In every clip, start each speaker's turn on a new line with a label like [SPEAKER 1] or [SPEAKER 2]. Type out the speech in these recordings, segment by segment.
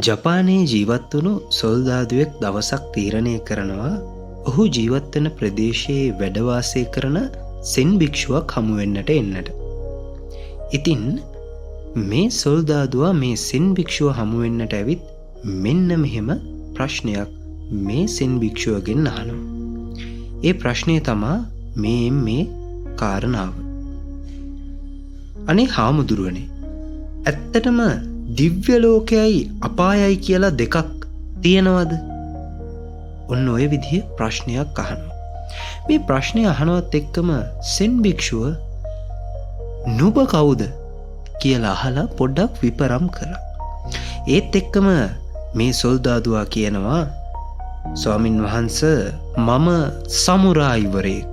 [SPEAKER 1] ජපානයේ ජීවත් වුණු සොල්දාදුවෙක් දවසක් තීරණය කරනවා ඔහු ජීවත් වෙන ප්‍රදේශයේ වැඩ වාසය කරන සෙන් භික්ෂුවක් හමු වෙන්නට එන්නට. ඉතින් මේ සොල්දාදුවා මේ සෙන් භික්ෂුව හමු වෙන්නට ඇවිත් මෙන්න මෙහෙම ප්‍රශ්නයක් මේ සෙන් භික්ෂුවගෙන් අහනවා. ඒ ප්‍රශ්නය තමා මේ කාරණාව. අනේ හාමුදුරුවනේ, ඇත්තටම දිව්‍ය ලෝකයයි අපායයි කියලා දෙකක් තියෙනවද? ඔන්න ඔය විදිහේ ප්‍රශ්නයක් අහනවා. මේ ප්‍රශ්නය අහනවත් එක්කම සෙන් භික්ෂුව නුඹ කවුද කියලා අහලා පොඩ්ඩක් විපරම් කරා. ඒත් එක්කම මේ සොල්දාදුවා කියනවා, ස්වාමින් වහන්සේ, මම සමුරායිවරයෙක්.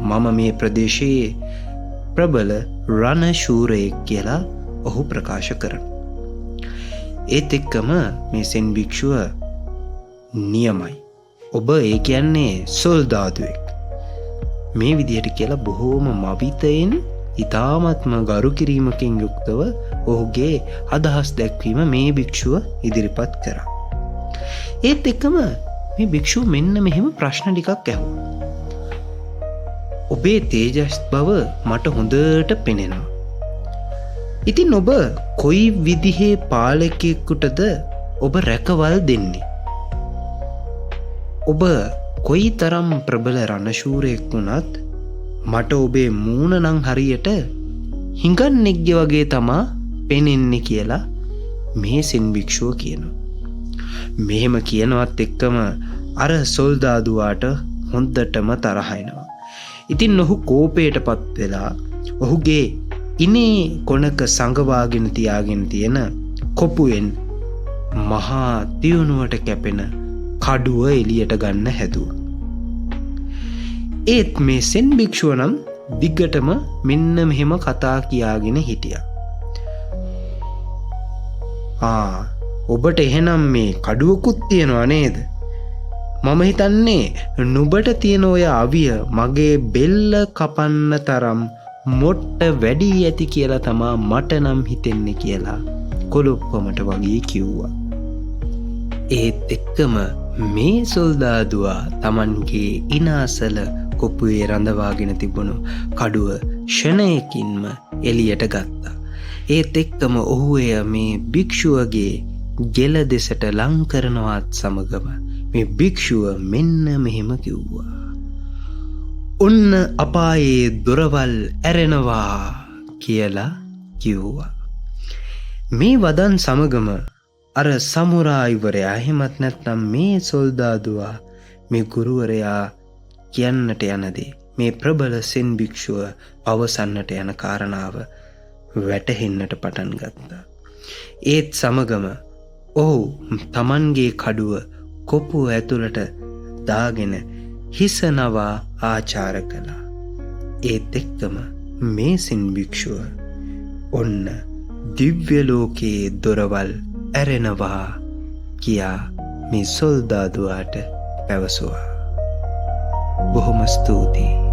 [SPEAKER 1] මම මේ ප්‍රදේශයේ ප්‍රබල රණ ශූරයෙක් කියලා ඔහු ප්‍රකාශ කරනවා. ඒත් එක්කම මේ සෙන් භික්ෂුව නියමයි, ඔබ ඒ කියන්නේ සොල්දාදුවෙක් මේ විදිහට කියලා බොහෝම මවිතයෙන් ඉතාමත්ම ගරු කිරීමකින් යුක්තව ඔහුගේ අදහස් දැක්වීම මේ භික්ෂුව ඉදිරිපත් කරා. ඒත් එක්කම මේ භික්ෂුව මෙන්න මෙහෙම ප්‍රශ්න ටිකක් ඇහුවා. ඔබේ තේජස් බව මට හොඳට පෙනෙනවා. ඉතින් ඔබ කොයි විදිහේ පාලකයෙකුටද ඔබ රැකවල් දෙන්නේ? ඔබ කොයි තරම් ප්‍රබල රණශූරයෙක් වුණත් මට ඔබේ මූණ නම් හරියට හිඟන්නෙක්ගේ වගේ තමා පෙනෙන්නේ කියලා මේ සෙන් භික්ෂුව කියනවා. මෙහෙම කියනවත් එක්කම අර සොල්දාදුවාට හොඳටම තරහ එනවා. ඉතින් ඔහු කෝපයටපත් වෙලා ඔහුගේ ඉනේ කොනක සංගවාගෙන තියාගෙන තියෙන කොපුවෙන් මහා තියුණුවට කැපෙන කඩුව එළියට ගන්න හැදුවා. ඒත් මේ සෙන් භික්ෂුව නම් දිග්ගටම මෙන්න මෙහෙම කතා කියාගෙන හිටියා. ඔබට එහෙනම් මේ කඩුවකුත් තියනවා නේද? මම හිතන්නේ නුඹට තියෙන ඔය අවිය මගේ බෙල්ල කපන්න තරම් මොට්ට වැඩි ඇති කියලා තමා මට නම් හිතෙන්නේ කියලා කොළොප්පමට වගේ කිව්වා. ඒත් එක්කම මේ සොල්දාදුවා තමන්ගේ ඉනාසල කොපුවේ රඳවාගෙන තිබුණු කඩුව ෂණයකින්ම එළියට ගත්තා. ඒත් එක්කම ඔහු එය මේ භික්ෂුවගේ ගෙල දෙසට ලං කරනවත් සමගම මේ භික්ෂුව මෙන්න මෙහෙම කිව්වා. ඔන්න අපායේ දොරවල් ඇරෙනවා කියලා කිව්වා. මේ වදන් සමගම අර සමුරායිවරයා එහෙමත් නැත්නම් මේ සොල්දාදුවා මේ ගුරුවරයා කියන්නට යනදී මේ ප්‍රබල සෙන් භික්ෂුව පවසන්නට යන කාරණාව වැටහෙන්නට පටන් ගත්තා. ඒත් සමගම ඔහු තමන්ගේ කඩුව කොපුව ඇතුළට දාගෙන හිසනවා ආචාර කළා. ඒත් එක්කම මේ සෙන් භික්ෂුව ඔන්න දිව්‍ය ලෝකයේ දොරවල් ඇරෙනවා කියා මේ සොල්දාදුවාට පැවසුවා. බොහොම ස්තුතියි.